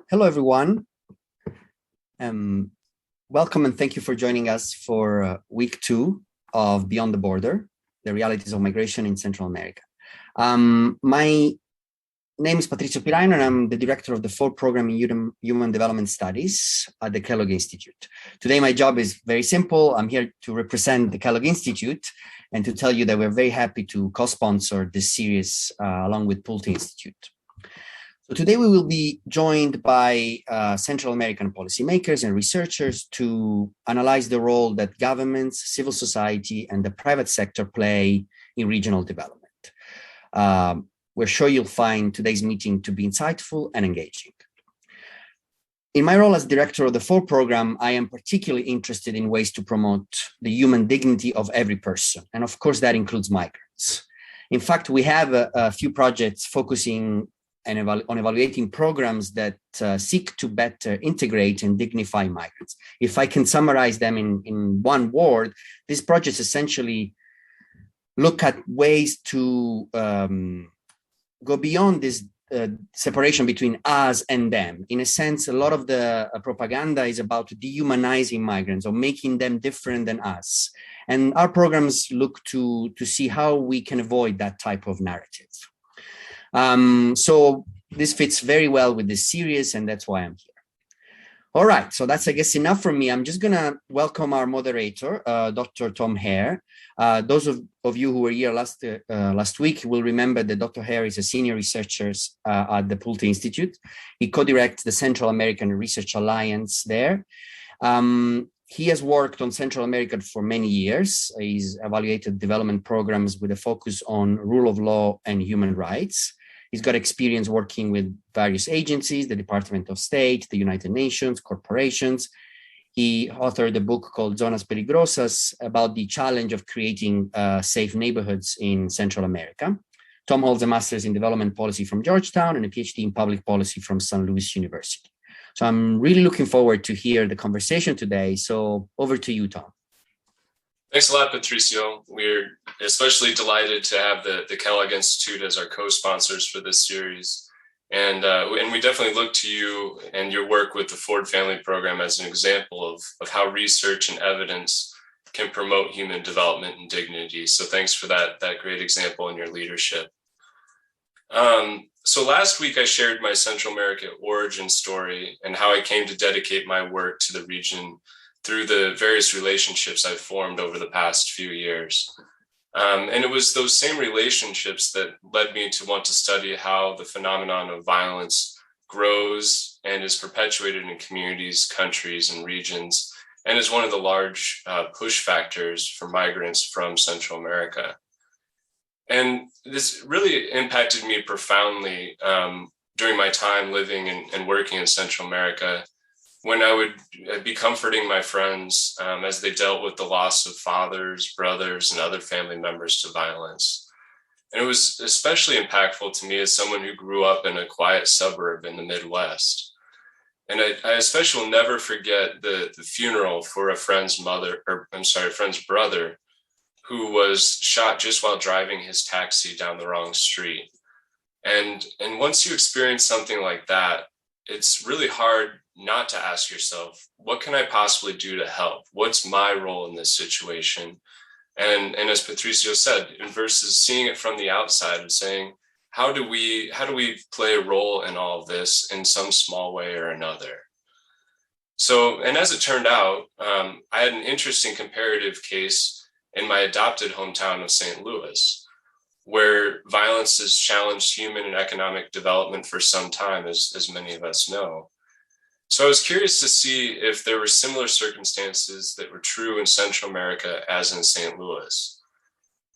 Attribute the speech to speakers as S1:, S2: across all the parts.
S1: Hello, everyone. Um, Welcome and thank you for joining us for week 2 of Beyond the Border, the realities of migration in Central America. My name is Patrizio Piraino, and I'm the director of the Ford program in Human Development Studies at the Kellogg Institute. Today, my job is very simple. I'm here to represent the Kellogg Institute and to tell you that we're very happy to co-sponsor this series along with Pulte Institute. So today we will be joined by Central American policymakers and researchers to analyze the role that governments, civil society, and the private sector play in regional development. We're sure you'll find today's meeting to be insightful and engaging. In my role as director of the Ford program, I am particularly interested in ways to promote the human dignity of every person. And of course, that includes migrants. In fact, we have a few projects focusing on evaluating programs that seek to better integrate and dignify migrants. If I can summarize them in one word, these projects essentially look at ways to go beyond this separation between us and them. In a sense, a lot of the propaganda is about dehumanizing migrants or making them different than us. And our programs look to see how we can avoid that type of narrative. So this fits very well with this series, and that's why I'm here. All right, so that's, I guess, enough from me. I'm just going to welcome our moderator, Dr. Tom Hare. Those of you who were here last week will remember that Dr. Hare is a senior researcher at the Pulte Institute. He co-directs the Central American Research Alliance there. He has worked on Central America for many years. He's evaluated development programs with a focus on rule of law and human rights. He's got experience working with various agencies, the Department of State, the United Nations, corporations. He authored a book called Zonas Peligrosas about the challenge of creating safe neighborhoods in Central America. Tom holds a master's in development policy from Georgetown and a PhD in public policy from St. Louis University. So I'm really looking forward to hear the conversation today. So over to you, Tom.
S2: Thanks a lot, Patricio. We're especially delighted to have the Kellogg Institute as our co-sponsors for this series. And we definitely look to you and your work with the Ford Family Program as an example of how research and evidence can promote human development and dignity. So thanks for that great example in your leadership. So last week I shared my Central America origin story and how I came to dedicate my work to the region through the various relationships I've formed over the past few years. And it was those same relationships that led me to want to study how the phenomenon of violence grows and is perpetuated in communities, countries, and regions, and is one of the large push factors for migrants from Central America. And this really impacted me profoundly during my time living and working in Central America, when I would be comforting my friends as they dealt with the loss of fathers, brothers, and other family members to violence. And it was especially impactful to me as someone who grew up in a quiet suburb in the Midwest. And I especially will never forget the funeral for a friend's brother, who was shot just while driving his taxi down the wrong street. And once you experience something like that, it's really hard not to ask yourself, what can I possibly do to help? What's my role in this situation? And as Patricio said, versus seeing it from the outside and saying, how do we play a role in all of this in some small way or another? So, and as it turned out, I had an interesting comparative case in my adopted hometown of St. Louis, where violence has challenged human and economic development for some time, as many of us know. So I was curious to see if there were similar circumstances that were true in Central America as in St. Louis.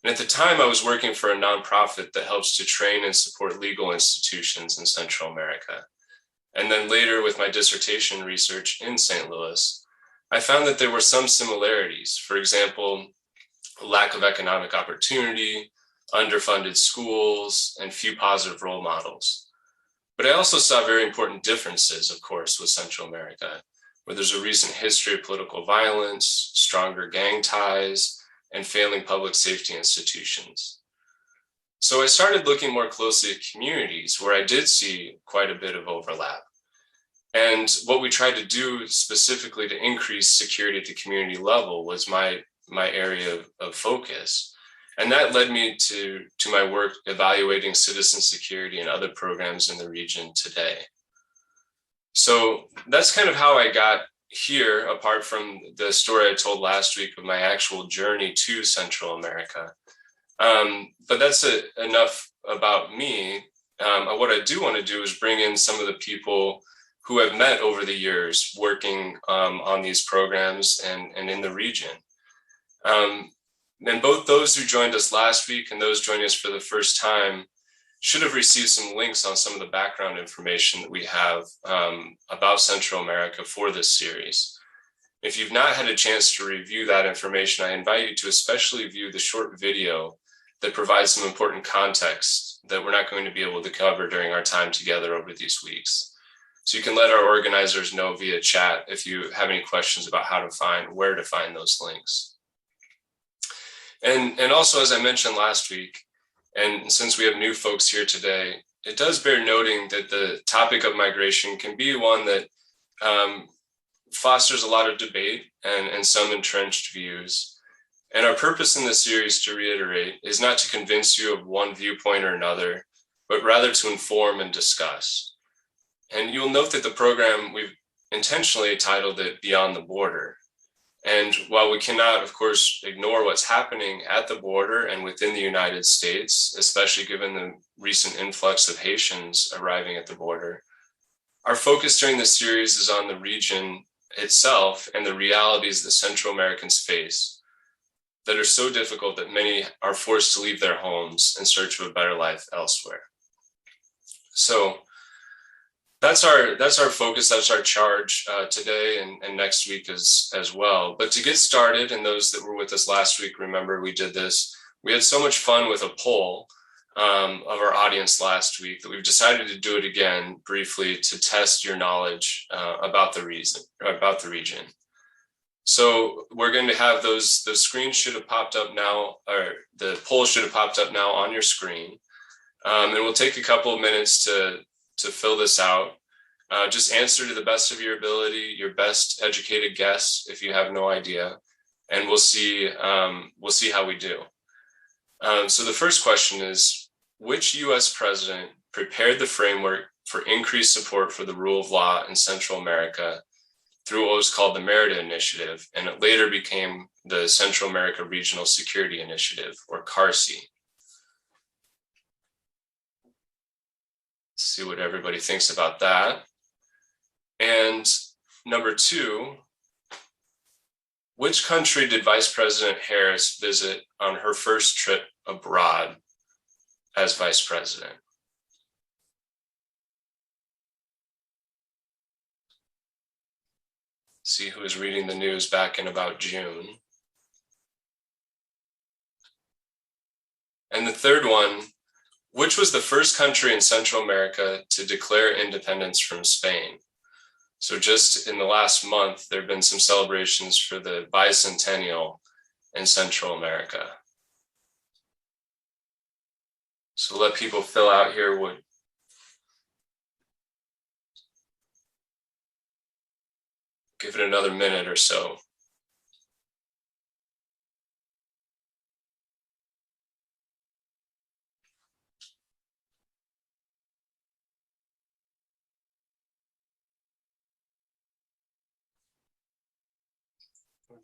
S2: And at the time, I was working for a nonprofit that helps to train and support legal institutions in Central America. And then later, with my dissertation research in St. Louis, I found that there were some similarities. For example, lack of economic opportunity, underfunded schools, and few positive role models. But I also saw very important differences, of course, with Central America, where there's a recent history of political violence, stronger gang ties, and failing public safety institutions. So I started looking more closely at communities where I did see quite a bit of overlap. And what we tried to do specifically to increase security at the community level was my area of focus. And that led me to my work evaluating citizen security and other programs in the region today. So that's kind of how I got here, apart from the story I told last week of my actual journey to Central America. But that's enough about me. What I do want to do is bring in some of the people who I've met over the years working on these programs and in the region. And both those who joined us last week and those joining us for the first time should have received some links on some of the background information that we have about Central America for this series. If you've not had a chance to review that information, I invite you to especially view the short video that provides some important context that we're not going to be able to cover during our time together over these weeks. So you can let our organizers know via chat if you have any questions about where to find those links. And also, as I mentioned last week, and since we have new folks here today, it does bear noting that the topic of migration can be one that fosters a lot of debate and some entrenched views. And our purpose in this series, to reiterate, is not to convince you of one viewpoint or another, but rather to inform and discuss. And you'll note that the program, we've intentionally titled it Beyond the Border. And while we cannot, of course, ignore what's happening at the border and within the United States, especially given the recent influx of Haitians arriving at the border, our focus during this series is on the region itself and the realities that Central Americans face that are so difficult that many are forced to leave their homes in search of a better life elsewhere. So that's our focus, that's our charge today and next week as well. But to get started, and those that were with us last week, remember we did this, we had so much fun with a poll of our audience last week that we've decided to do it again briefly to test your knowledge about the region. So we're going to have the screen should have popped up now, or the poll should have popped up now on your screen. And we'll take a couple of minutes to fill this out. Just answer to the best of your ability, your best educated guess if you have no idea, and we'll see how we do. So the first question is, which US president prepared the framework for increased support for the rule of law in Central America through what was called the Merida Initiative, and it later became the Central America Regional Security Initiative, or CARSI? See what everybody thinks about that. And number two, which country did Vice President Harris visit on her first trip abroad as vice president? See who was reading the news back in about June. And the third one, which was the first country in Central America to declare independence from Spain? So just in the last month, there have been some celebrations for the bicentennial in Central America. So let people fill out here give it another minute or so.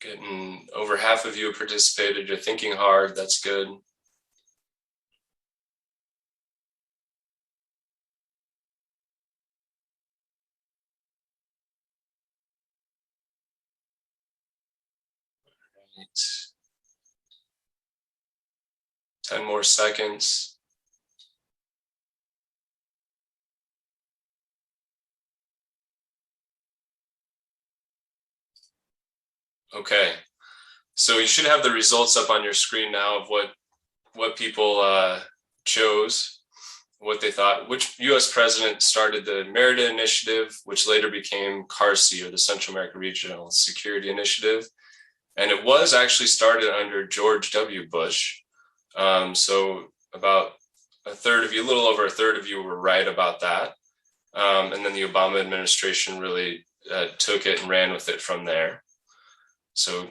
S2: Getting over half of you have participated. You're thinking hard. That's good. Right. 10 more seconds. Okay, so you should have the results up on your screen now of what people chose, what they thought. Which US president started the Merida Initiative, which later became CARSI, or the Central America Regional Security Initiative. And it was actually started under George W. Bush. So about a little over a third of you were right about that. And then the Obama administration really took it and ran with it from there. So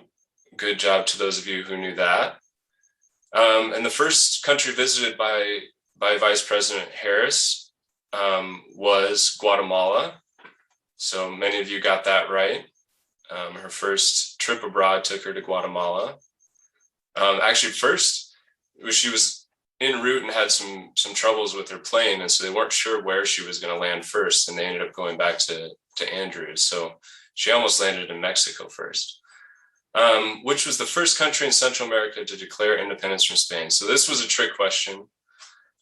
S2: good job to those of you who knew that. And the first country visited by Vice President Harris was Guatemala. So many of you got that right. Her first trip abroad took her to Guatemala. Actually, first, she was en route and had some troubles with her plane, and so they weren't sure where she was going to land first, and they ended up going back to Andrews. So she almost landed in Mexico first, which was the first country in Central America to declare independence from Spain. So this was a trick question.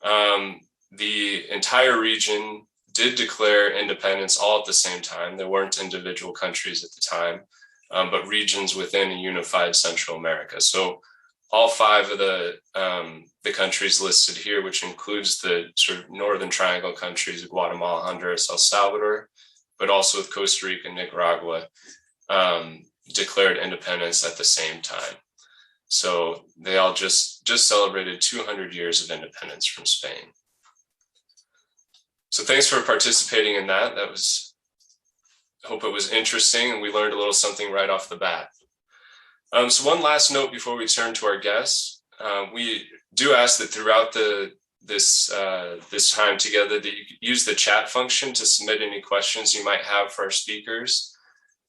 S2: The entire region did declare independence all at the same time. There weren't individual countries at the time, but regions within a unified Central America. So all 5 of the countries listed here, which includes the sort of northern triangle countries of Guatemala, Honduras, El Salvador, but also with Costa Rica and Nicaragua, declared independence at the same time. So they all just celebrated 200 years of independence from Spain. So thanks for participating in that. I hope it was interesting, and we learned a little something right off the bat. So one last note before we turn to our guests. We do ask that throughout this time together that you use the chat function to submit any questions you might have for our speakers.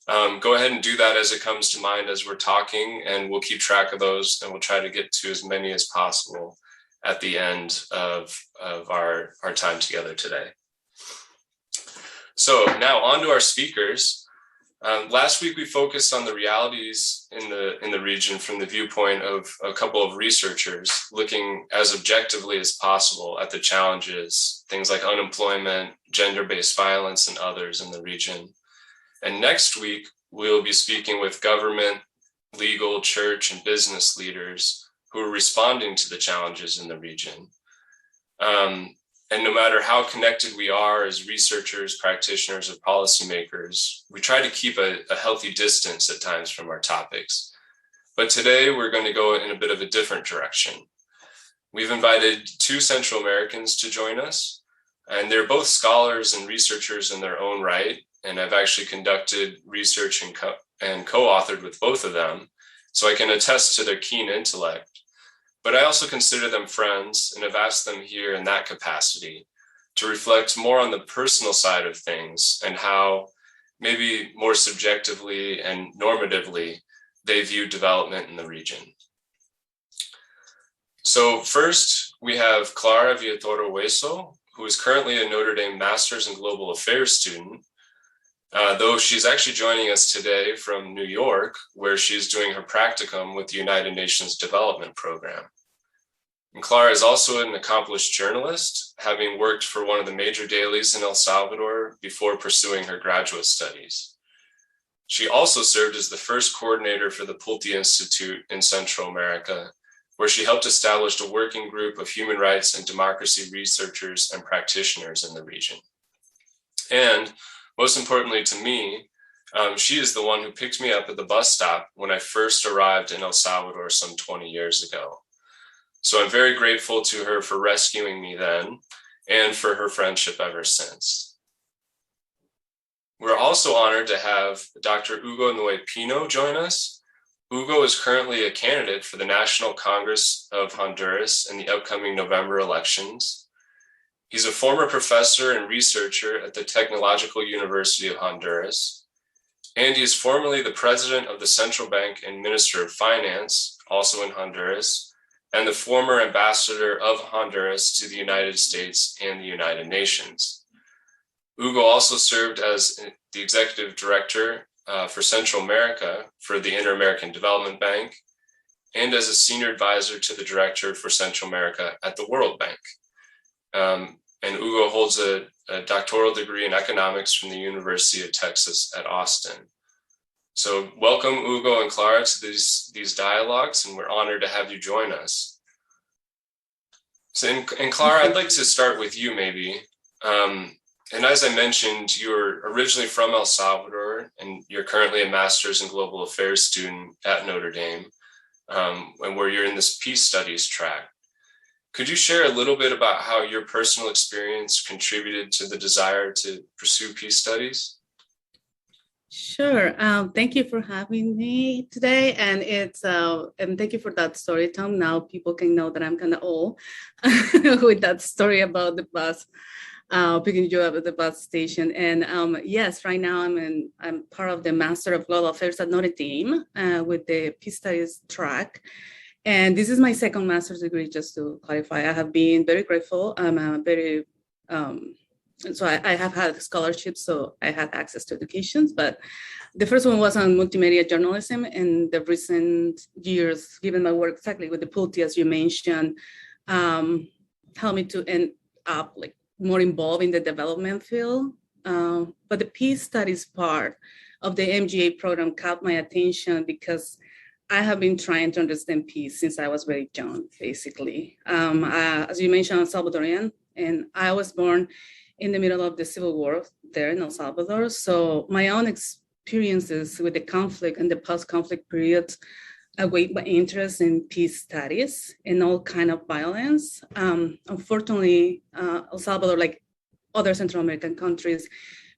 S2: Go ahead and do that as it comes to mind as we're talking, and we'll keep track of those, and we'll try to get to as many as possible at the end of our time together today. So now on to our speakers. Last week we focused on the realities in the region from the viewpoint of a couple of researchers looking as objectively as possible at the challenges, things like unemployment, gender-based violence, and others in the region. And next week we'll be speaking with government, legal, church, and business leaders who are responding to the challenges in the region. And no matter how connected we are as researchers, practitioners, or policymakers, we try to keep a healthy distance at times from our topics. But today we're going to go in a bit of a different direction. We've invited 2 Central Americans to join us, and they're both scholars and researchers in their own right. And I've actually conducted research and co-authored with both of them, so I can attest to their keen intellect. But I also consider them friends and have asked them here in that capacity to reflect more on the personal side of things and how maybe more subjectively and normatively they view development in the region. So first, we have Clara Villatoro, who is currently a Notre Dame Master's in Global Affairs student, though she's actually joining us today from New York, where she's doing her practicum with the United Nations Development Program. And Clara is also an accomplished journalist, having worked for one of the major dailies in El Salvador before pursuing her graduate studies. She also served as the first coordinator for the Pulte Institute in Central America, where she helped establish a working group of human rights and democracy researchers and practitioners in the region. And most importantly to me, she is the one who picked me up at the bus stop when I first arrived in El Salvador some 20 years ago. So I'm very grateful to her for rescuing me then and for her friendship ever since. We're also honored to have Dr. Hugo Pino join us. Hugo is currently a candidate for the National Congress of Hondurus in the upcoming November elections. He's a former professor and researcher at the Technological University of Honduras, and he is formerly the president of the Central Bank and Minister of Finance, also in Honduras, and the former ambassador of Honduras to the United States and the United Nations. Hugo also served as the executive director for Central America for the Inter-American Development Bank, and as a senior advisor to the director for Central America at the World Bank. And Hugo holds a doctoral degree in economics from the University of Texas at Austin. So welcome, Hugo and Clara, to these dialogues, and we're honored to have you join us. So, and Clara, I'd like to start with you maybe. And as I mentioned, you're originally from El Salvador, and you're currently a master's in global affairs student at Notre Dame, and where you're in this peace studies track. Could you share a little bit about how your personal experience contributed to the desire to pursue peace studies?
S3: Sure. Thank you for having me today, and and thank you for that story, Tom. Now people can know that I'm kind of old with that story about the bus, picking you up at the bus station. And yes, right now I'm part of the Master of Global Affairs at Notre Dame with the Peace Studies track. And this is my second master's degree, just to clarify. I have been very grateful. I'm very so I have had scholarships, so I had access to educations, but the first one was on multimedia journalism. In the recent years, given my work exactly with the Pulte, as you mentioned, helped me to end up like more involved in the development field. But the peace studies part of the MGA program caught my attention because I have been trying to understand peace since I was very young, basically. As you mentioned, I'm Salvadorian, and I was born in the middle of the Civil War there in El Salvador. So my own experiences with the conflict and the post-conflict period awake my interest in peace studies and all kind of violence. Unfortunately, El Salvador, like other Central American countries,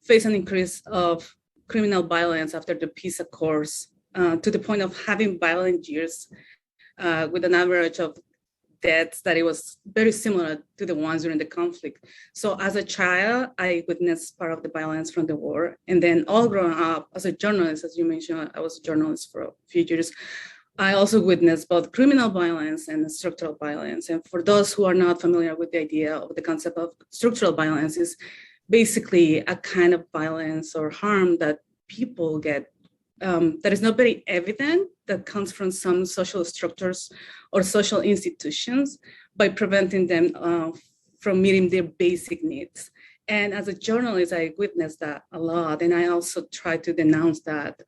S3: face an increase of criminal violence after the peace accords, to the point of having violent years with an average of deaths that it was very similar to the ones during the conflict. So as a child, I witnessed part of the violence from the war. And then all growing up as a journalist, as you mentioned, I was a journalist for a few years. I also witnessed both criminal violence and structural violence. And for those who are not familiar with the idea of the concept of structural violence, is basically a kind of violence or harm that people get that is not very evident, that comes from some social structures or social institutions by preventing them from meeting their basic needs. And as a journalist, I witnessed that a lot. And I also try to denounce that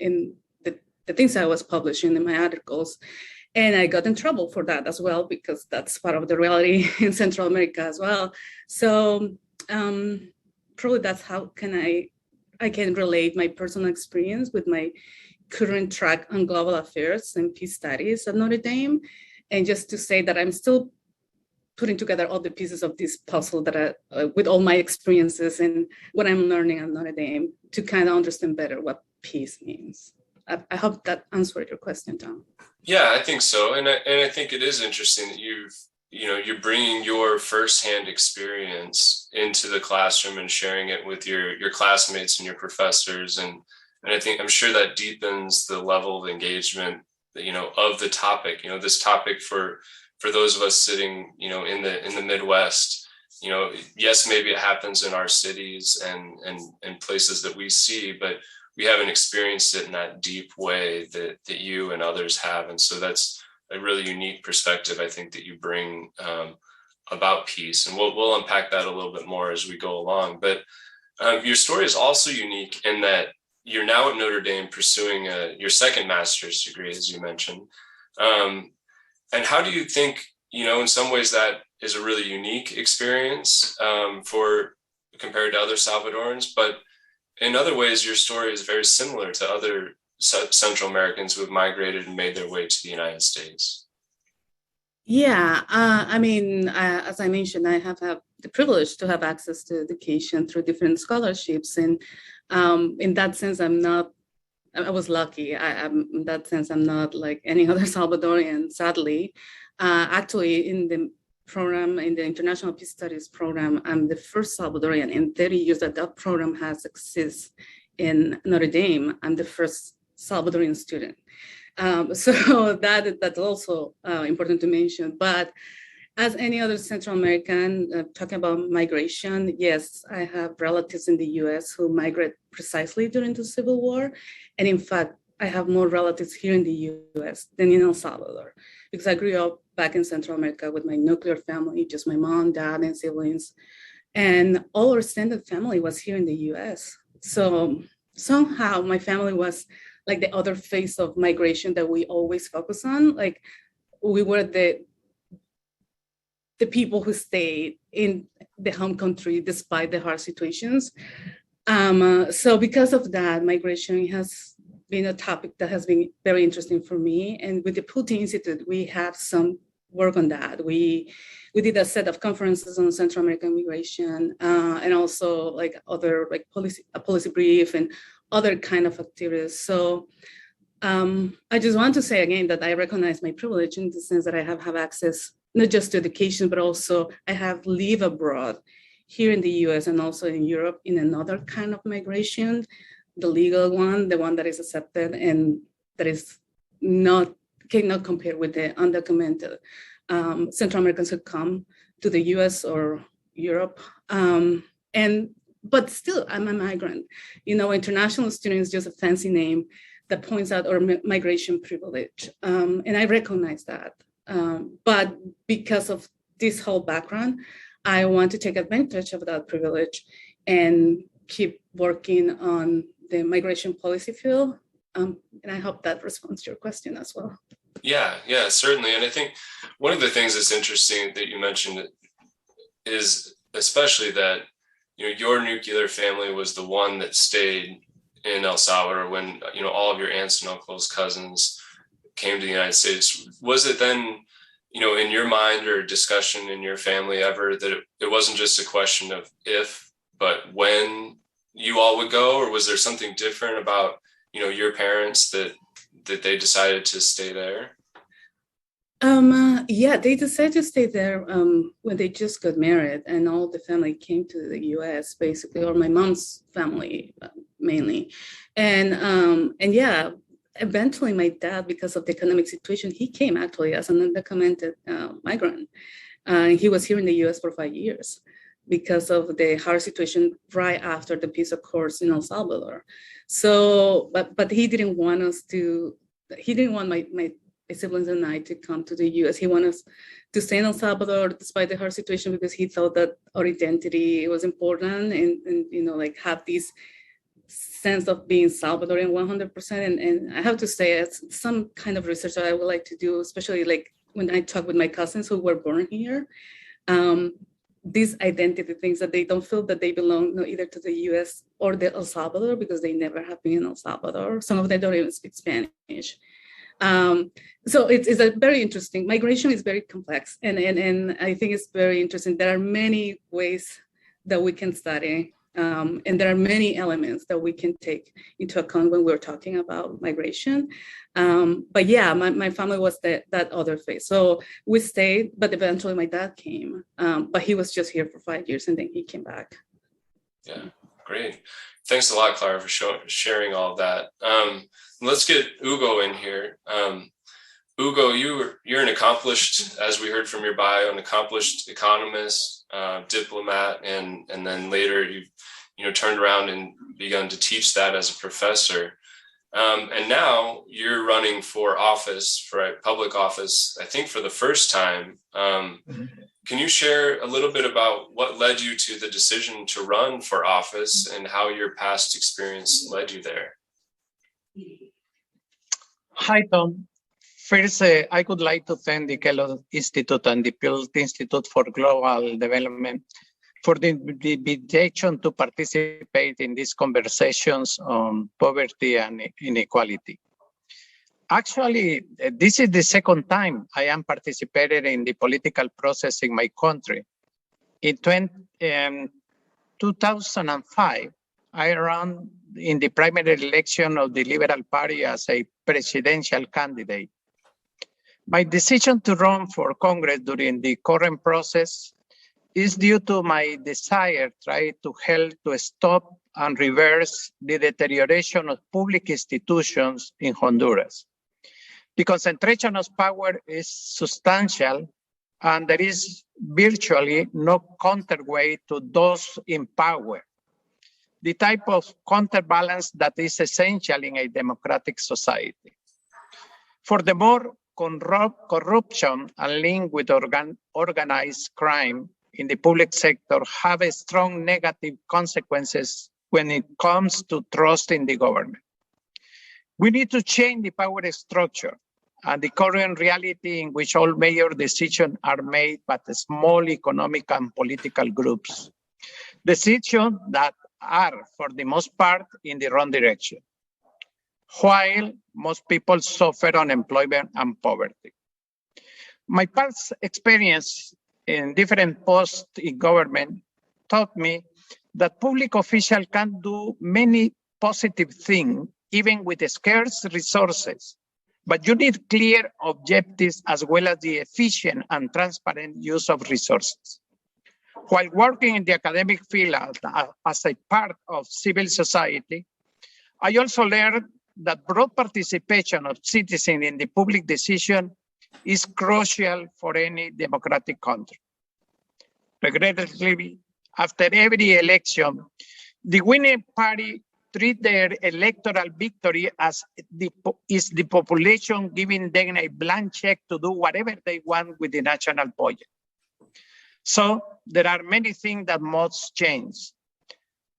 S3: in the things I was publishing in my articles. And I got in trouble for that as well, because that's part of the reality in Central America as well. So probably that's how I can relate my personal experience with my current track on global affairs and peace studies at Notre Dame. And just to say that I'm still putting together all the pieces of this puzzle that with all my experiences and what I'm learning at Notre Dame to kind of understand better what peace means. I hope that answered your question, Tom.
S2: Yeah, I think so. And I think it is interesting that you're bringing your firsthand experience into the classroom and sharing it with your classmates and your professors. And I'm sure that deepens the level of engagement, of the topic. This topic for those of us sitting, in the Midwest, yes, maybe it happens in our cities and places that we see, but we haven't experienced it in that deep way that you and others have. And so that's a really unique perspective, I think, that you bring about peace. And we'll unpack that a little bit more as we go along. But your story is also unique in that you're now at Notre Dame pursuing your second master's degree, as you mentioned. And how do you think, in some ways that is a really unique experience compared to other Salvadorans, but in other ways, your story is very similar to other Central Americans who have migrated and made their way to the United States.
S3: Yeah, as I mentioned, I have had the privilege to have access to education through different scholarships. And in that sense, I was lucky. In that sense, I'm not like any other Salvadorian, sadly. Actually, in the program, in the International Peace Studies program, I'm the first Salvadorian in 30 years that program has existed in Notre Dame. I'm the first Salvadorian student. So that's also important to mention. But as any other Central American, talking about migration, yes, I have relatives in the US who migrate precisely during the Civil War. And in fact, I have more relatives here in the US than in El Salvador, because I grew up back in Central America with my nuclear family, just my mom, dad, and siblings. And all our extended family was here in the US. So somehow my family was like the other phase of migration that we always focus on. Like we were the people who stayed in the home country despite the hard situations. So because of that, migration has been a topic that has been very interesting for me. And with the Pulte Institute, we have some work on that. We did a set of conferences on Central American migration, and also like other like a policy brief and other kind of activities. So I just want to say again that I recognize my privilege in the sense that I have access not just to education, but also I have lived abroad here in the US and also in Europe in another kind of migration, the legal one, the one that is accepted and that is cannot compare with the undocumented Central Americans who come to the US or Europe. But still, I'm a migrant. You know, international student is just a fancy name that points out our migration privilege. And I recognize that. But because of this whole background, I want to take advantage of that privilege and keep working on the migration policy field. And I hope that responds to your question as well.
S2: Yeah, certainly. And I think one of the things that's interesting that you mentioned is especially that, you know, your nuclear family was the one that stayed in El Salvador when, you know, all of your aunts and uncles, cousins came to the United States. Was it then, you know, in your mind or discussion in your family ever that it wasn't just a question of if, but when you all would go, or was there something different about, you know, your parents that they decided to stay there?
S3: Yeah, they decided to stay there when they just got married, and all the family came to the U.S. basically, or my mom's family mainly, and yeah, eventually my dad, because of the economic situation, he came actually as an undocumented migrant. He was here in the U.S. for 5 years because of the Hare situation right after the peace accords in El Salvador. So, but he didn't want us to. He didn't want my siblings and I to come to the U.S. He wanted us to stay in El Salvador despite the hard situation because he thought that our identity was important and you know, like have this sense of being Salvadorian 100%. And I have to say, it's some kind of research that I would like to do, especially like when I talk with my cousins who were born here. These identity things that they don't feel that they belong either to the U.S. or the El Salvador because they never have been in El Salvador. Some of them don't even speak Spanish. So it's a very interesting, migration is very complex and I think it's very interesting. There are many ways that we can study and there are many elements that we can take into account when we're talking about migration. But yeah, my family was that other phase. So we stayed, but eventually my dad came, but he was just here for 5 years and then he came back.
S2: Yeah, great. Thanks a lot, Clara, for sharing all of that. Let's get Hugo in here. Hugo, you're an accomplished, as we heard from your bio, an accomplished economist, diplomat, and then later you turned around and begun to teach that as a professor. And now you're running for office, for a public office, I think for the first time. Can you share a little bit about what led you to the decision to run for office and how your past experience led you there?
S4: Hi, Tom. First, I would like to thank the Kellogg Institute and the Pulte Institute for Global Development for the invitation to participate in these conversations on poverty and inequality. Actually, this is the second time I am participating in the political process in my country. In 2005, I ran in the primary election of the Liberal Party as a presidential candidate. My decision to run for Congress during the current process is due to my desire to help to stop and reverse the deterioration of public institutions in Honduras. The concentration of power is substantial and there is virtually no counterweight to those in power. The type of counterbalance that is essential in a democratic society. Furthermore, corruption and link with organized crime in the public sector have a strong negative consequences when it comes to trust in the government. We need to change the power structure and the current reality in which all major decisions are made by the small economic and political groups. Decisions that are, for the most part, in the wrong direction, while most people suffer unemployment and poverty. My past experience in different posts in government taught me that public officials can do many positive things, even with scarce resources. But you need clear objectives as well as the efficient and transparent use of resources. While working in the academic field as a part of civil society, I also learned that broad participation of citizens in the public decision is crucial for any democratic country. Regrettably, after every election, the winning party treat their electoral victory as the population giving them a blank check to do whatever they want with the national budget. So there are many things that must change.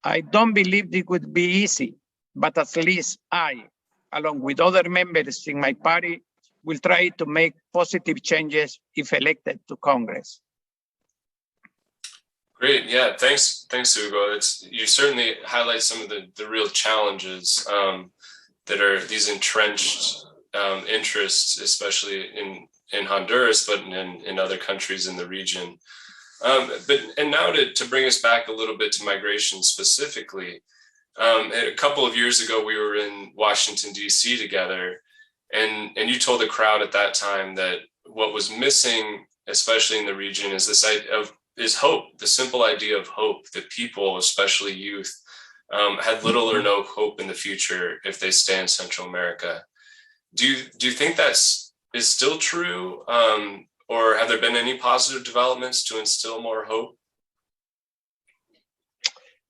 S4: I don't believe it would be easy, but at least I, along with other members in my party, will try to make positive changes if elected to Congress.
S2: Great, yeah, thanks, Hugo. You certainly highlight some of the real challenges that are these entrenched interests, especially in Honduras, but in other countries in the region. And now to bring us back a little bit to migration specifically, a couple of years ago, we were in Washington, D.C. together, and you told the crowd at that time that what was missing, especially in the region, is this idea is hope, the simple idea of hope, that people, especially youth, had little or no hope in the future if they stay in Central America. Do you think is still true? Or have there been any positive developments to instill more hope?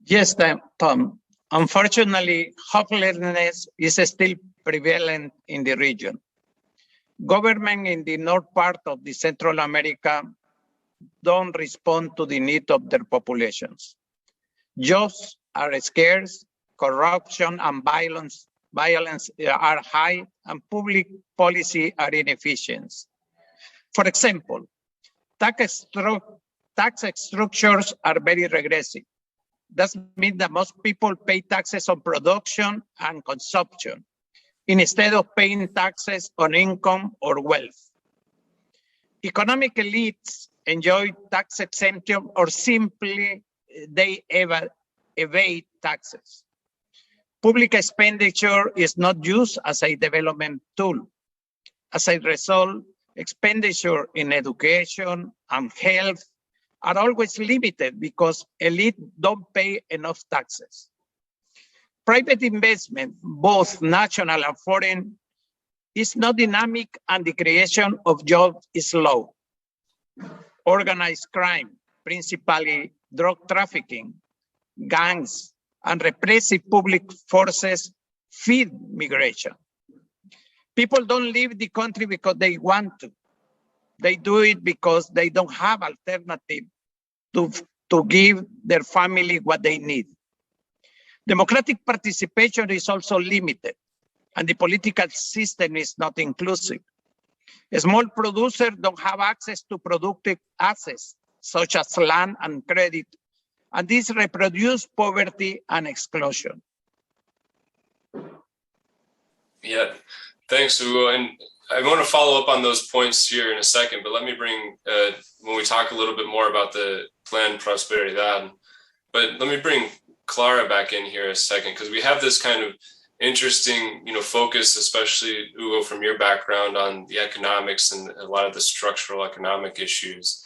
S4: Yes, Tom. Unfortunately, hopelessness is still prevalent in the region. Government in the north part of the Central America don't respond to the need of their populations. Jobs are scarce, corruption and violence are high, and public policy are inefficient. For example, tax structures are very regressive. That means that most people pay taxes on production and consumption instead of paying taxes on income or wealth. Economic elites enjoy tax exemption or simply they evade taxes. Public expenditure is not used as a development tool. As a result, expenditure in education and health are always limited because elites don't pay enough taxes. Private investment, both national and foreign, is not dynamic and the creation of jobs is low. Organized crime, principally drug trafficking, gangs, and repressive public forces feed migration. People don't leave the country because they want to. They do it because they don't have alternative to give their family what they need. Democratic participation is also limited, and the political system is not inclusive. Small producers don't have access to productive assets, such as land and credit, and this reproduces poverty and exclusion.
S2: Yeah, thanks, Hugo. And I want to follow up on those points here in a second, but let me bring, when we talk a little bit more about the Plan Prosperidad, but let me bring Clara back in here a second, because we have this kind of interesting, focus, especially Hugo, from your background on the economics and a lot of the structural economic issues.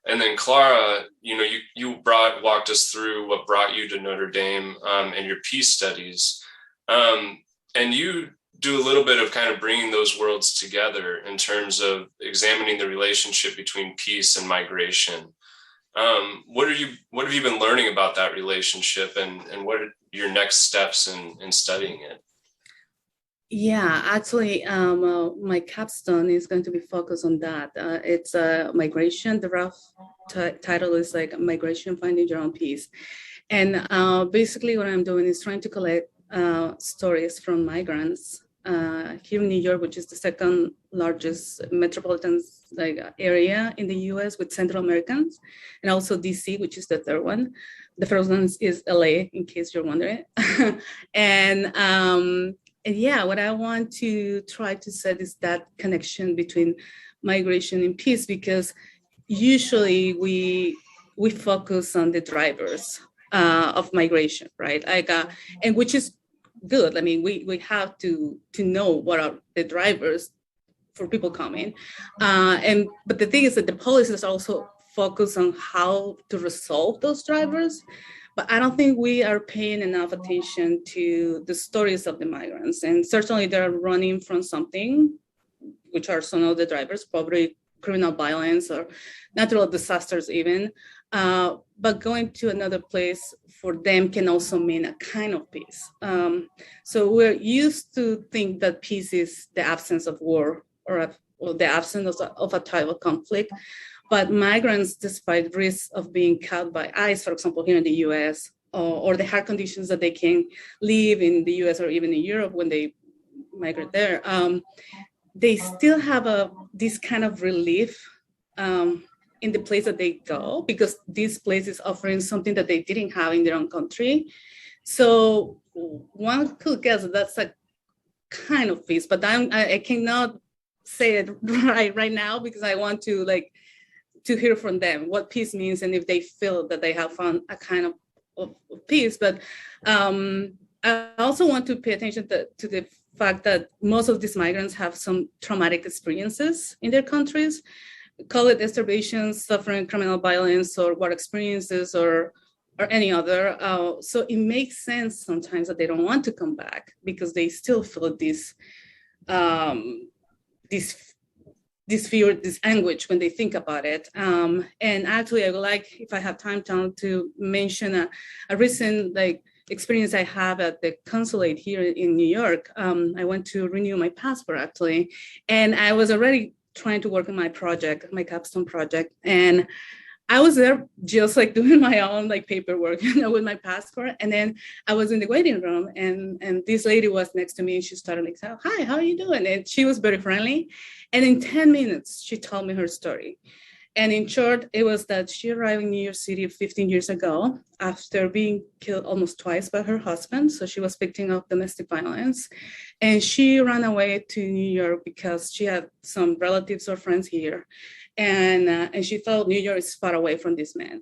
S2: And then Clara, you walked us through what brought you to Notre Dame and your peace studies. And you do a little bit of kind of bringing those worlds together in terms of examining the relationship between peace and migration. What have you been learning about that relationship, and what are your next steps in studying it?
S3: Yeah, actually, my capstone is going to be focused on that. It's migration. The rough title is like Migration, Finding Your Own Peace. And basically what I'm doing is trying to collect stories from migrants here in New York, which is the second largest metropolitan area in the US with Central Americans, and also DC, which is the third one. The first one is LA, in case you're wondering. yeah, what I want to try to set is that connection between migration and peace, because usually we focus on the drivers of migration, right? Like, and which is good. I mean, we have to know what are the drivers for people coming, but the thing is that the policies also focus on how to resolve those drivers. But I don't think we are paying enough attention to the stories of the migrants, and certainly they're running from something, which are some of the drivers, probably criminal violence or natural disasters even. But going to another place for them can also mean a kind of peace. So we're used to think that peace is the absence of war or the absence of a type of conflict. But migrants, despite risks of being caught by ICE, for example, here in the US, or the hard conditions that they can live in the US or even in Europe when they migrate there, they still have this kind of relief in the place that they go, because this place is offering something that they didn't have in their own country. So one could guess that that's a kind of peace, but I cannot say it right now, because I want to hear from them what peace means and if they feel that they have found a kind of peace. But I also want to pay attention to the fact that most of these migrants have some traumatic experiences in their countries, call it starvations, suffering criminal violence, or war experiences, or any other. So it makes sense sometimes that they don't want to come back, because they still feel this fear, this anguish when they think about it. And actually, I would like, if I have time, to mention a recent experience I have at the consulate here in New York. I went to renew my passport, actually, and I was already trying to work on my project, my capstone project, and I was there just doing my own paperwork, with my passport. And then I was in the waiting room, and this lady was next to me, and she started saying, "Hi, how are you doing?" And she was very friendly. And in 10 minutes, she told me her story. And in short, it was that she arrived in New York City 15 years ago after being killed almost twice by her husband. So she was victim of domestic violence. And she ran away to New York because she had some relatives or friends here. And she thought New York is far away from this man.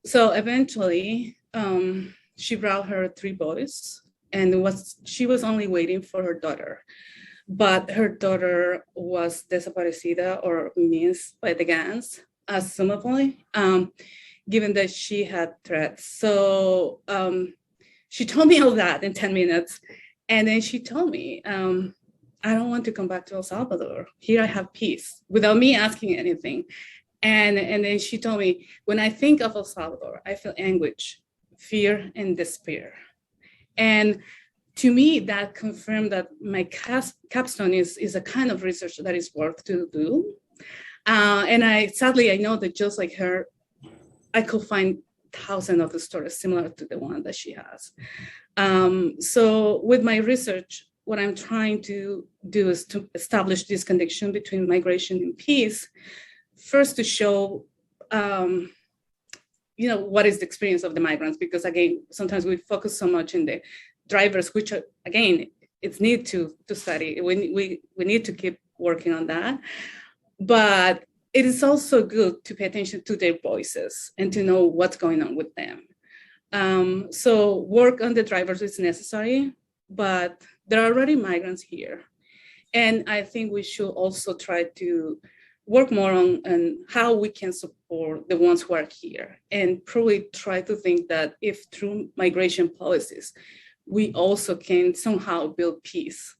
S3: So eventually, she brought her 3 boys, and she was only waiting for her daughter. But her daughter was desaparecida, or missed by the gangs, assumably, given that she had threats. So she told me all that in 10 minutes. And then she told me, I don't want to come back to El Salvador. Here I have peace, without me asking anything. And then she told me, when I think of El Salvador, I feel anguish, fear, and despair. And to me, that confirmed that my capstone is a kind of research that is worth to do. And I know that just like her, I could find thousands of the stories similar to the one that she has. So with my research, what I'm trying to do is to establish this connection between migration and peace. First, to show, what is the experience of the migrants, because again, sometimes we focus so much in the drivers, which are, again, it's need to study. We need to keep working on that. But it is also good to pay attention to their voices and to know what's going on with them. So work on the drivers is necessary, but there are already migrants here. And I think we should also try to work more on how we can support the ones who are here, and probably try to think that if through migration policies, we also can somehow build peace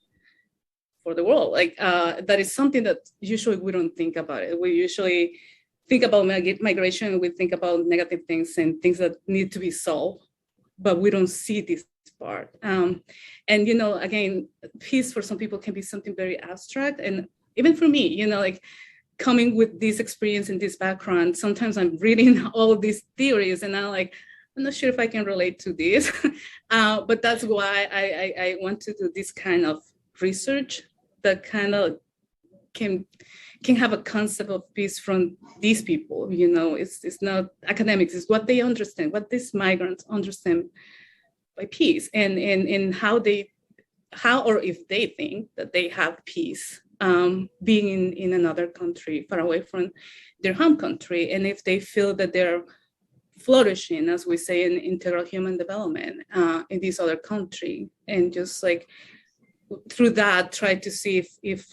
S3: for the world. That is something that usually we don't think about it. We usually think about migration, we think about negative things and things that need to be solved, but we don't see this part. And again, peace for some people can be something very abstract. And even for me, coming with this experience and this background, sometimes I'm reading all of these theories and I'm not sure if I can relate to this, but that's why I want to do this kind of research that kind of can have a concept of peace from these people. It's not academics, it's what they understand, what these migrants understand by peace, and how they how or if they think that they have peace being in another country far away from their home country, and if they feel that they're flourishing, as we say, in integral human development in this other country, and just like through that try to see if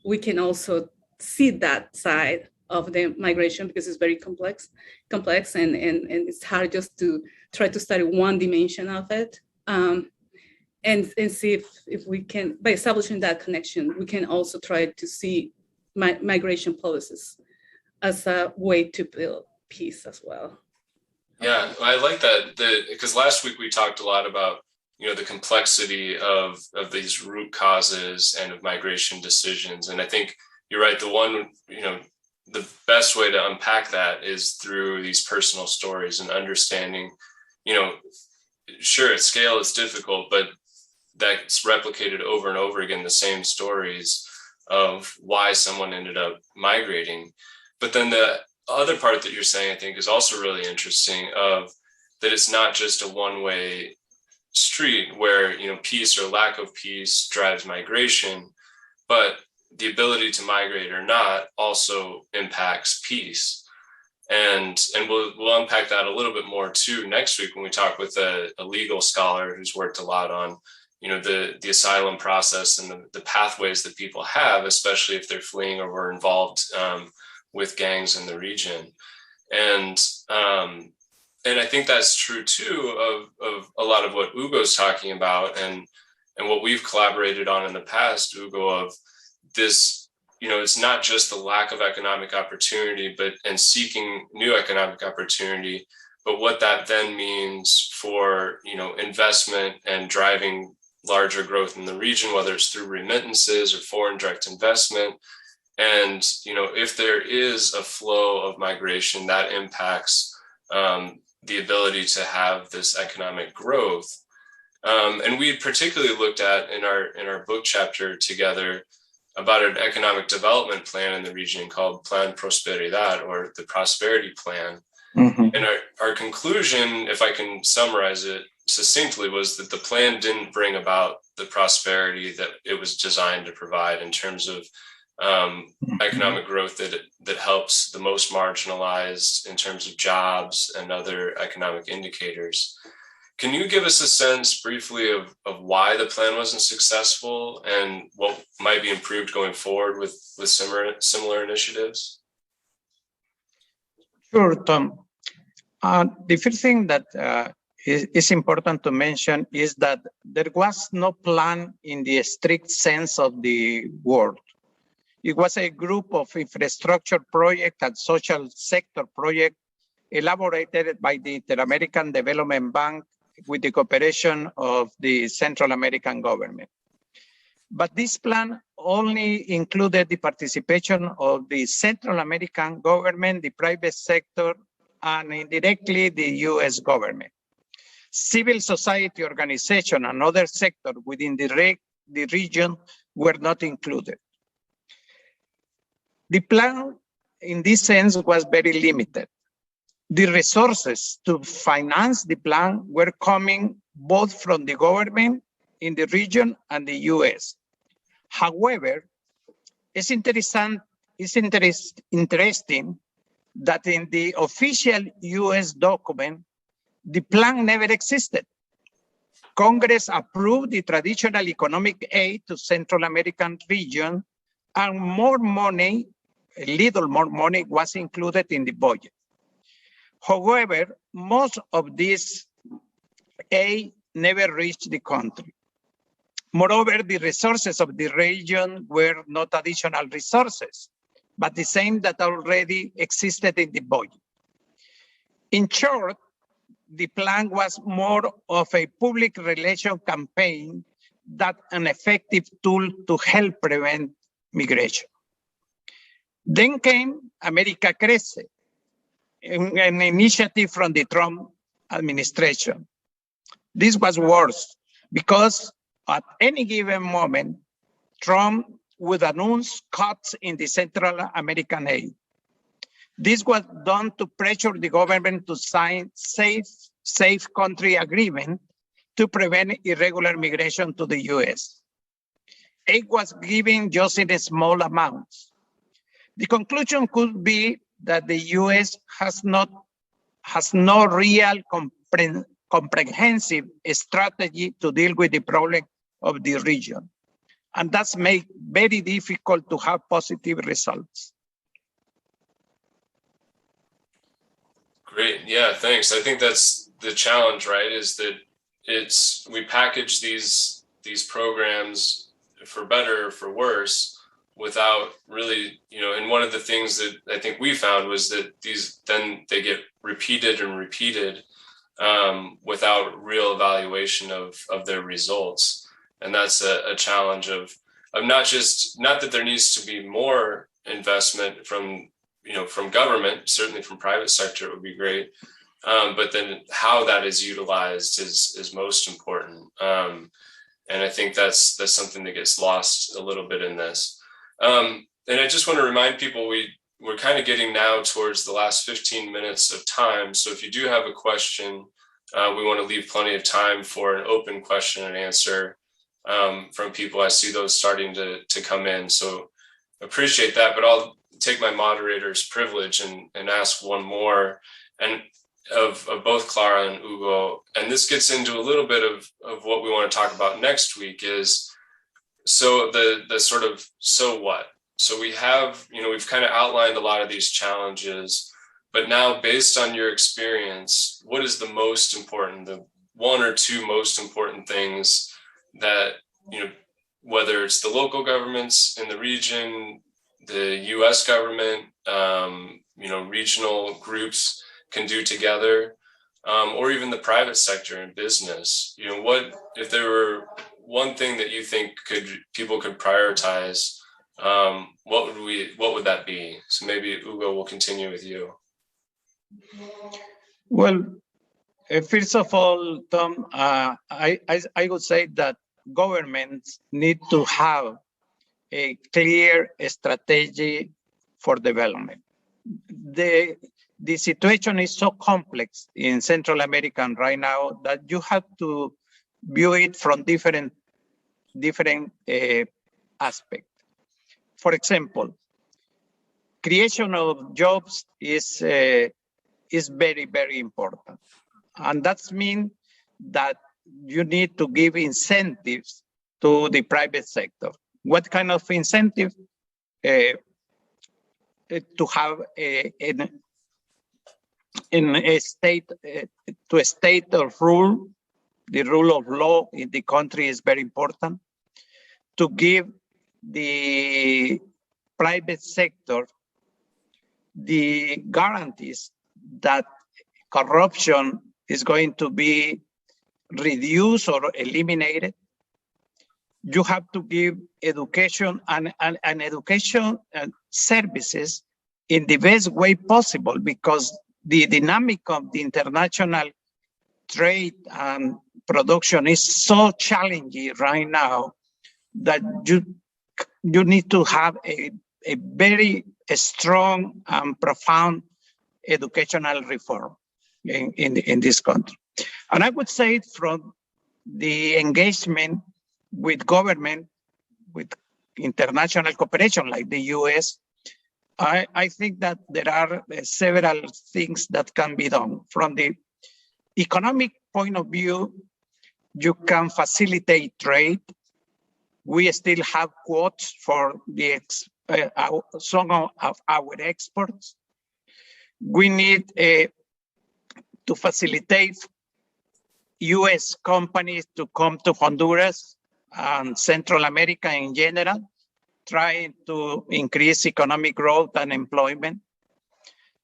S3: we can also see that side of the migration, because it's very complex and it's hard just to try to study one dimension of it, and see if we can, by establishing that connection, we can also try to see migration policies as a way to build peace as well.
S2: Yeah, I like that, because last week we talked a lot about, the complexity of these root causes and of migration decisions. And I think you're right. The one, the best way to unpack that is through these personal stories and understanding, sure, at scale it's difficult, but that's replicated over and over again, the same stories of why someone ended up migrating. But then the other part that you're saying, I think, is also really interesting, of that it's not just a one-way street where, peace or lack of peace drives migration, but the ability to migrate or not also impacts peace. And we'll unpack that a little bit more too next week when we talk with a legal scholar who's worked a lot on, the asylum process and the pathways that people have, especially if they're fleeing or were involved with gangs in the region. And I think that's true too of a lot of what Hugo's talking about, and what we've collaborated on in the past, Hugo, of this, it's not just the lack of economic opportunity, and seeking new economic opportunity, but what that then means for, investment and driving larger growth in the region, whether it's through remittances or foreign direct investment. And, if there is a flow of migration, that impacts the ability to have this economic growth. And we particularly looked at in our book chapter together about an economic development plan in the region called Plan Prosperidad, or the Prosperity Plan. Mm-hmm. And our conclusion, if I can summarize it succinctly, was that the plan didn't bring about the prosperity that it was designed to provide in terms of economic growth that helps the most marginalized in terms of jobs and other economic indicators. Can you give us a sense briefly of why the plan wasn't successful and what might be improved going forward with similar initiatives?
S4: Sure, Tom. The first thing that is important to mention is that there was no plan in the strict sense of the word. It was a group of infrastructure project and social sector project elaborated by the Inter-American Development Bank with the cooperation of the Central American government. But this plan only included the participation of the Central American government, the private sector, and indirectly the US government. Civil society organization and other sectors within the region were not included. The plan, in this sense, was very limited. The resources to finance the plan were coming both from the government in the region and the US. However, it's interesting that in the official US document, the plan never existed. Congress approved the traditional economic aid to Central American region, and more money, a little more money, was included in the budget. However, most of this aid never reached the country. Moreover, the resources of the region were not additional resources, but the same that already existed in the budget. In short, the plan was more of a public relation campaign than an effective tool to help prevent migration. Then came America Crece, an initiative from the Trump administration. This was worse because at any given moment, Trump would announce cuts in the Central American aid. This was done to pressure the government to sign safe country agreement to prevent irregular migration to the US. aid was given just in small amounts. The conclusion could be that the U.S. has no real comprehensive strategy to deal with the problem of the region. And that's made very difficult to have positive results.
S2: Great, yeah, thanks. I think that's the challenge, right? Is that we package these programs for better or for worse without really, and one of the things that I think we found was that then they get repeated and repeated without real evaluation of their results. And that's a challenge of not that there needs to be more investment from government, certainly from private sector, it would be great. But then how that is utilized is most important. And I think that's something that gets lost a little bit in this. And I just want to remind people, we're kind of getting now towards the last 15 minutes of time. So if you do have a question, we want to leave plenty of time for an open question and answer from people. I see those starting to come in. So appreciate that, but I'll take my moderator's privilege and ask one more, and of both Clara and Hugo. And this gets into a little bit of what we want to talk about next week is, so the sort of, so what? So we have, we've kind of outlined a lot of these challenges, but now based on your experience, what is the most important, the one or two most important things that, whether it's the local governments in the region, the US government, regional groups can do together, or even the private sector and business? What, if there were one thing that you think people could prioritize, what would that be? So maybe Hugo, will continue with you.
S4: Well, first of all, Tom, I would say that governments need to have a clear strategy for development. The situation is so complex in Central America right now that you have to view it from different aspects. For example, creation of jobs is very, very important. And that means that you need to give incentives to the private sector. What kind of incentive? To have in a state, to a state of rule, the rule of law in the country is very important. To give the private sector the guarantees that corruption is going to be reduced or eliminated. You have to give education and education services in the best way possible, because the dynamic of the international trade and production is so challenging right now that you need to have a very strong and profound educational reform in this country. And I would say from the engagement with government, with international cooperation like the US, I think that there are several things that can be done. From the economic point of view, you can facilitate trade. We still have quotas for some of our exports. We need to facilitate US companies to come to Honduras and Central America in general, trying to increase economic growth and employment.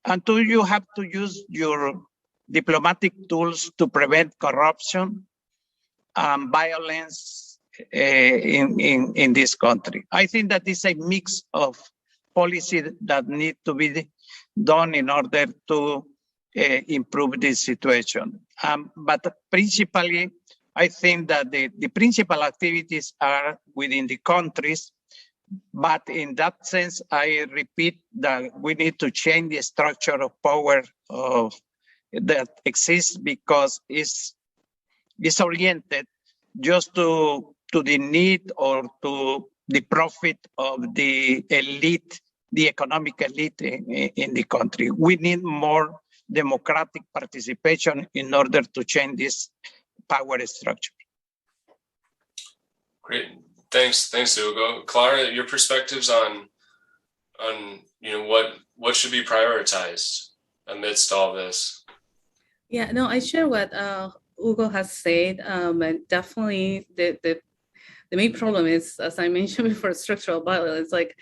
S4: And two, you have to use your diplomatic tools to prevent corruption and violence in this country. I think that is a mix of policy that need to be done in order to improve this situation. But principally, I think that the principal activities are within the countries. But in that sense, I repeat that we need to change the structure of power that exists, because it's oriented just to to the need or to the profit of the elite, the economic elite in the country. We need more democratic participation in order to change this power structure.
S2: Great, thanks, Hugo. Clara, your perspectives on what should be prioritized amidst all this?
S3: Yeah, no, I share what Hugo has said, and definitely the main problem is, as I mentioned before, structural violence. Like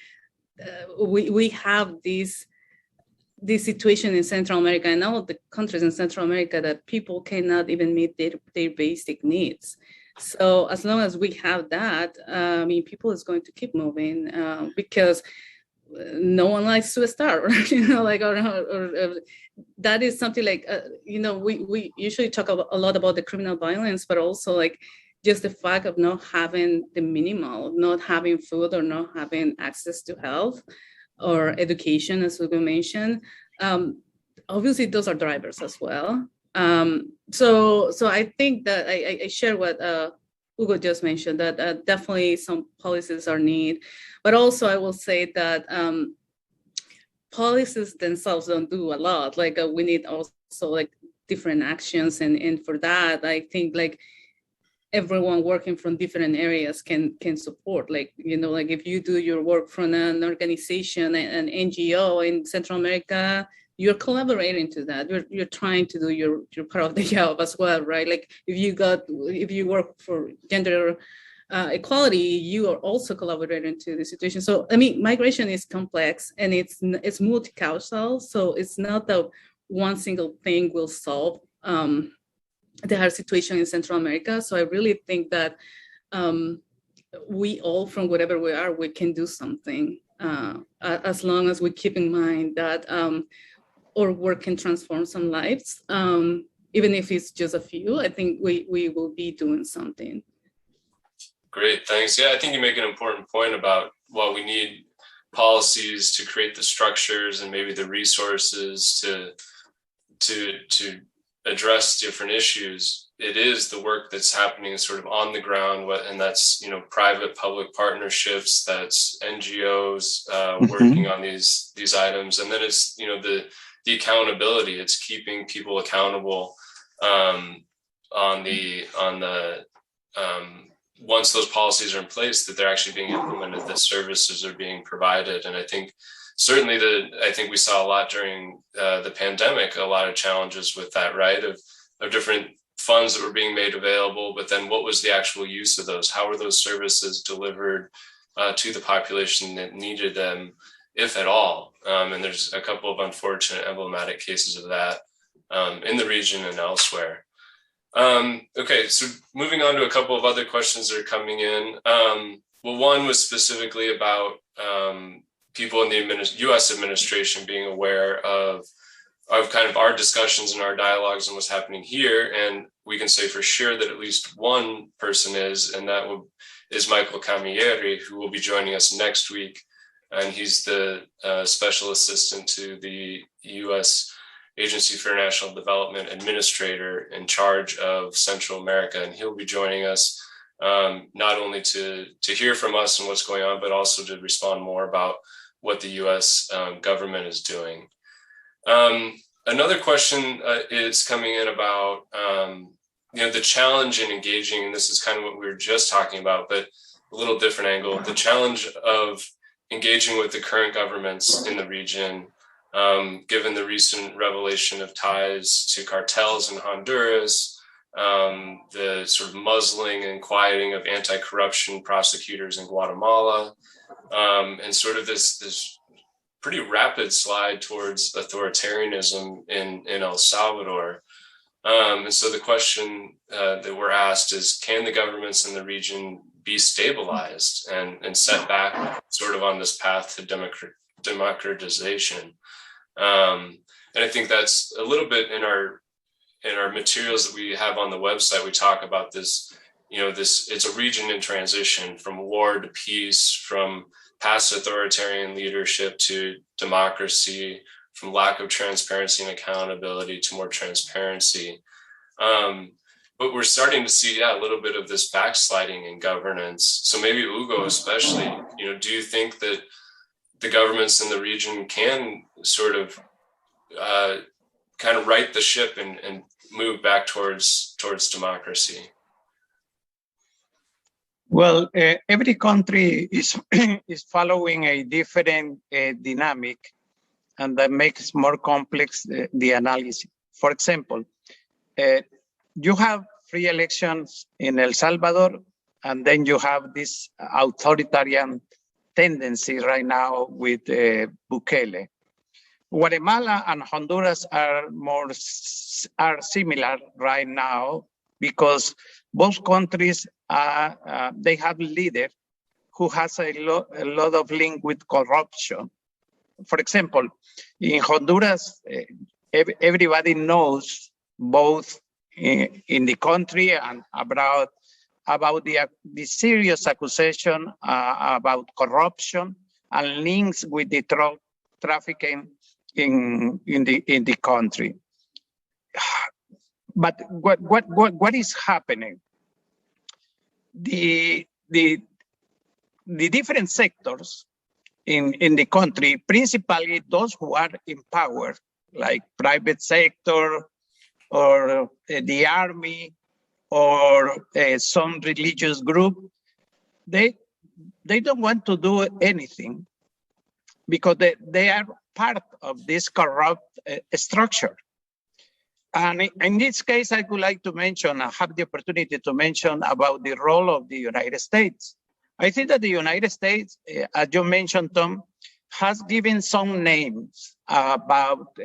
S3: we have this situation in Central America and all of the countries in Central America that people cannot even meet their basic needs. So as long as we have that, I mean, people is going to keep moving because no one likes to starve, or that is something like, we usually talk a lot about the criminal violence, but also like just the fact of not having the minimal, not having food or not having access to health or education, as we mentioned. Obviously, those are drivers as well. So I think that I share what Hugo just mentioned, that definitely some policies are needed, but also I will say that policies themselves don't do a lot. Like we need also like different actions, and for that, I think like everyone working from different areas can support. Like, like if you do your work from an organization, an NGO in Central America, you're collaborating to that. You're trying to do your part of the job as well, right? Like if you work for gender equality, you are also collaborating to the situation. So I mean, migration is complex and it's multi-causal. So it's not that one single thing will solve the hard situation in Central America. So I really think that we all, from whatever we are, we can do something as long as we keep in mind that our work can transform some lives, even if it's just a few. I think we will be doing something.
S2: Great, thanks. Yeah, I think you make an important point about while we need policies to create the structures and maybe the resources to address different issues, it is the work that's happening sort of on the ground, and that's private public partnerships, that's NGOs working on these items, and then it's the accountability. It's keeping people accountable on the once those policies are in place, that they're actually being implemented, that services are being provided. And I think certainly I think we saw a lot during the pandemic, a lot of challenges with that, right? Of different funds that were being made available, but then what was the actual use of those? How were those services delivered to the population that needed them, if at all? And there's a couple of unfortunate emblematic cases of that in the region and elsewhere. Okay, so moving on to a couple of other questions that are coming in. Well, one was specifically about people in the U.S. administration being aware of kind of our discussions and our dialogues and what's happening here. And we can say for sure that at least one person is, and that is Michael Camilleri, who will be joining us next week. And he's the special assistant to the U.S. Agency for International Development Administrator in charge of Central America. And he'll be joining us not only to hear from us and what's going on, but also to respond more about what the U.S. government is doing. Another question is coming in about the challenge in engaging, and this is kind of what we were just talking about, but a little different angle, the challenge of engaging with the current governments in the region, given the recent revelation of ties to cartels in Hondurus, the sort of muzzling and quieting of anti-corruption prosecutors in Guatemala, and sort of this pretty rapid slide towards authoritarianism in El Salvador. And so the question that we're asked is, can the governments in the region be stabilized and set back sort of on this path to democratization? And I think that's a little bit in our materials that we have on the website. We talk about this, it's a region in transition from war to peace, from past authoritarian leadership to democracy, from lack of transparency and accountability to more transparency. but we're starting to see, a little bit of this backsliding in governance. So maybe Hugo, especially, do you think that the governments in the region can sort of kind of right the ship and move back towards democracy?
S4: Well, every country is is following a different dynamic, and that makes more complex the analysis. For example, you have free elections in El Salvador, and then you have this authoritarian tendency right now with Bukele. Guatemala and Honduras are similar right now because both countries they have leader who has a lot of link with corruption. For example, in Honduras, everybody knows both in the country and abroad about the serious accusation about corruption and links with the drug trafficking in the country. But what is happening? The different sectors in the country, principally those who are in power, like private sector or the army or some religious group, they don't want to do anything because they are part of this corrupt structure. And in this case, I would like to mention, I have the opportunity to mention about the role of the United States. I think that the United States, as you mentioned, Tom, has given some names about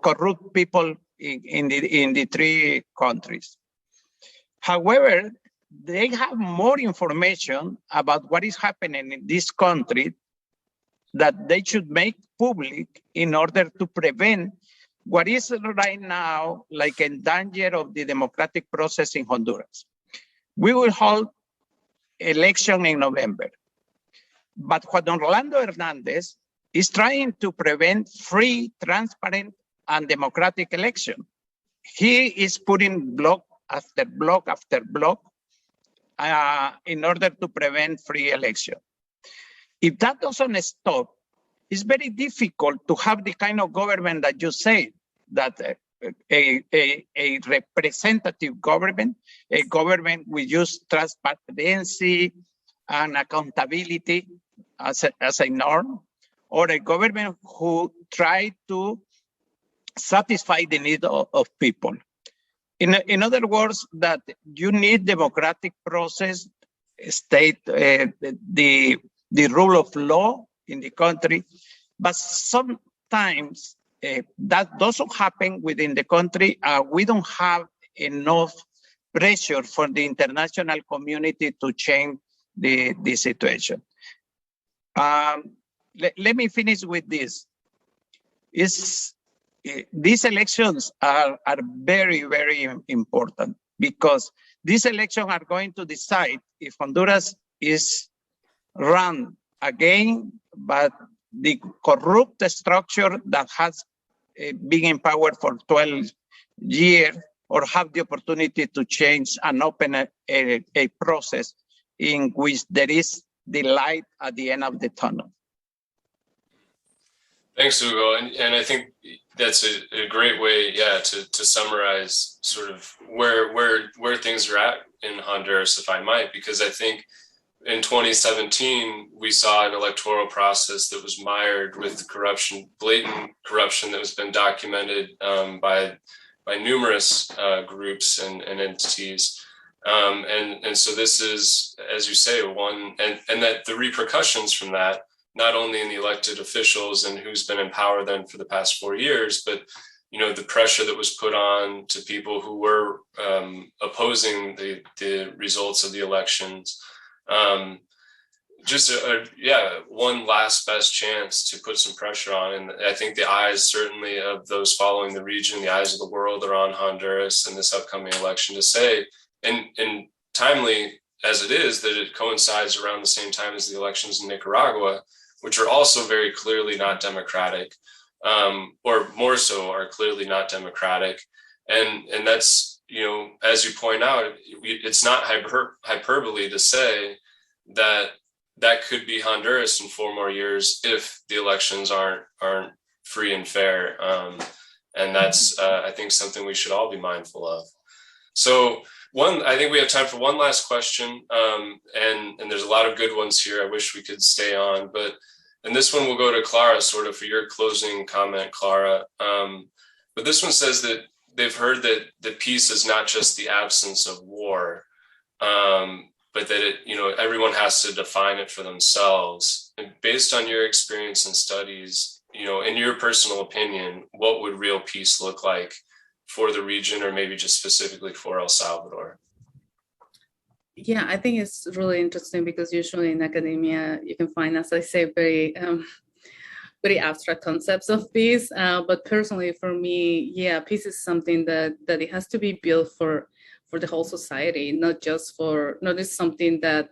S4: corrupt people in the three countries. However, they have more information about what is happening in this country that they should make public in order to prevent what is right now like a danger of the democratic process in Honduras. We will hold election in November. But Juan Orlando Hernandez is trying to prevent free, transparent, and democratic election. He is putting block after block after block in order to prevent free election. If that doesn't stop, it's very difficult to have the kind of government that you say, that a representative government, a government with use transparency and accountability as a norm, or a government who try to satisfy the need of people. In other words, that you need democratic process, state, the rule of law in the country, but sometimes that doesn't happen within the country. We don't have enough pressure for the international community to change the situation. Let me finish with this. These elections are very, very important because these elections are going to decide if Honduras is run again, but the corrupt structure that has been in power for 12 years, or have the opportunity to change and open a process in which there is the light at the end of the tunnel.
S2: Thanks, Hugo. And I think that's a great way, to summarize sort of where things are at in Honduras, if I might, because I think in 2017, we saw an electoral process that was mired with corruption, blatant corruption that has been documented by numerous groups and entities. And so this is, as you say, and that the repercussions from that, not only in the elected officials and who's been in power then for the past 4 years, but the pressure that was put on to people who were opposing the results of the elections. Just one last best chance to put some pressure on. And I think the eyes certainly of those following the region, the eyes of the world are on Honduras and this upcoming election to say, and timely as it is, that it coincides around the same time as the elections in Nicaragua, which are also very clearly not democratic, or more so are clearly not democratic. And that's, as you point out, it's not hyperbole to say that that could be Honduras in 4 more years if the elections aren't free and fair. And that's, I think, something we should all be mindful of. So I think we have time for one last question. And there's a lot of good ones here. I wish we could stay on, and this one will go to Clara, sort of for your closing comment, Clara. But this one says that they've heard that peace is not just the absence of war, but that everyone has to define it for themselves. And based on your experience and studies, in your personal opinion, what would real peace look like for the region, or maybe just specifically for El Salvador?
S3: Yeah, I think it's really interesting because usually in academia, you can find, as I say, very abstract concepts of peace. But personally, for me, yeah, peace is something that it has to be built for the whole society, not just something that,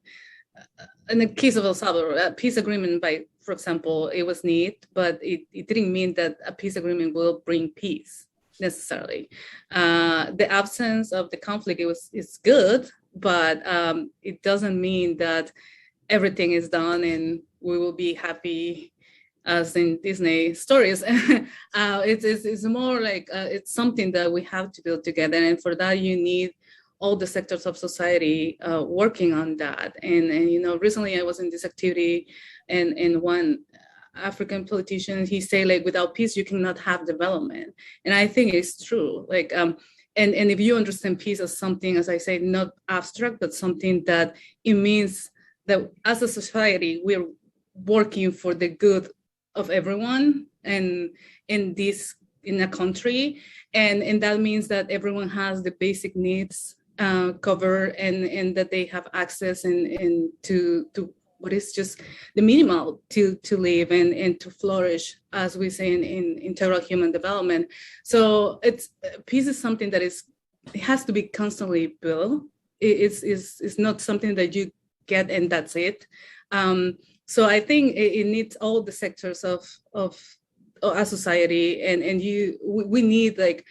S3: in the case of El Salvador, a peace agreement, for example, it was neat, but it didn't mean that a peace agreement will bring peace necessarily. The absence of the conflict is good, but it doesn't mean that everything is done and we will be happy as in Disney stories. It's more like it's something that we have to build together, and for that you need all the sectors of society working on that. And recently I was in this activity, and one African politician, he say, like, without peace you cannot have development, and I think it's true. Like and if you understand peace as something, as I say, not abstract, but something that it means that as a society we're working for the good of everyone and in a country, and that means that everyone has the basic needs covered, and that they have access and to what is just the minimal to live and to flourish, as we say in integral human development. So peace is something that it has to be constantly built. It's not something that you get and that's it. So I think it needs all the sectors of our society, and we need, like,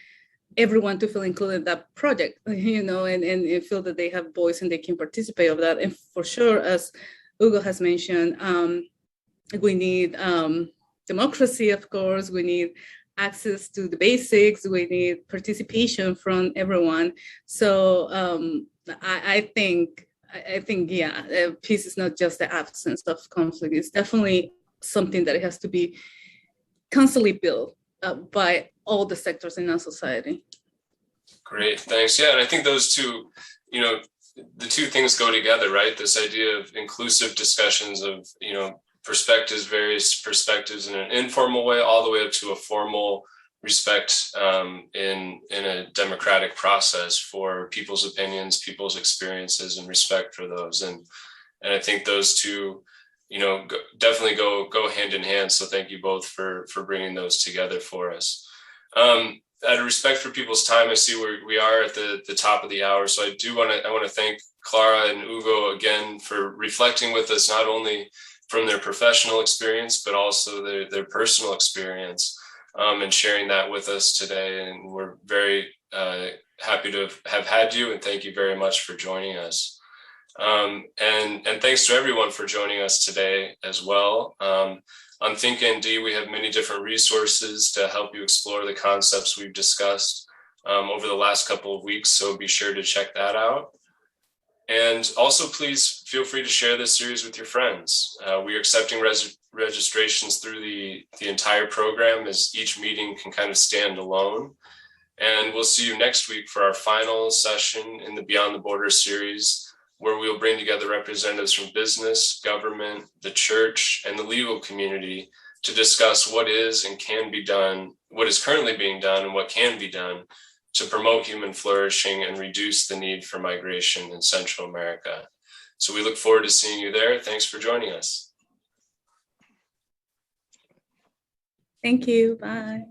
S3: everyone to feel included in that project, and feel that they have voice and they can participate of that. And for sure, as Hugo has mentioned, we need democracy, of course. We need access to the basics. We need participation from everyone. So I think, yeah, peace is not just the absence of conflict. It's definitely something that it has to be constantly built by all the sectors in our society.
S2: Great, thanks. Yeah, and I think those two, the two things go together, right? This idea of inclusive discussions of, various perspectives in an informal way, all the way up to a formal respect in a democratic process for people's opinions, people's experiences, and respect for those. And I think those two, definitely go hand in hand. So thank you both for bringing those together for us. Out of respect for people's time, I see we are at the top of the hour. So I want to thank Clara and Hugo again for reflecting with us, not only from their professional experience, but also their personal experience, and sharing that with us today. And we're very happy to have had you, and thank you very much for joining us. And thanks to everyone for joining us today as well. On ThinkND, we have many different resources to help you explore the concepts we've discussed over the last couple of weeks, so be sure to check that out. And also, please feel free to share this series with your friends. We are accepting registrations through the entire program, as each meeting can kind of stand alone. And we'll see you next week for our final session in the Beyond the Border series, where we'll bring together representatives from business, government, the church, and the legal community to discuss what is and can be done, what is currently being done, and what can be done to promote human flourishing and reduce the need for migration in Central America. So we look forward to seeing you there. Thanks for joining us.
S3: Thank you. Bye.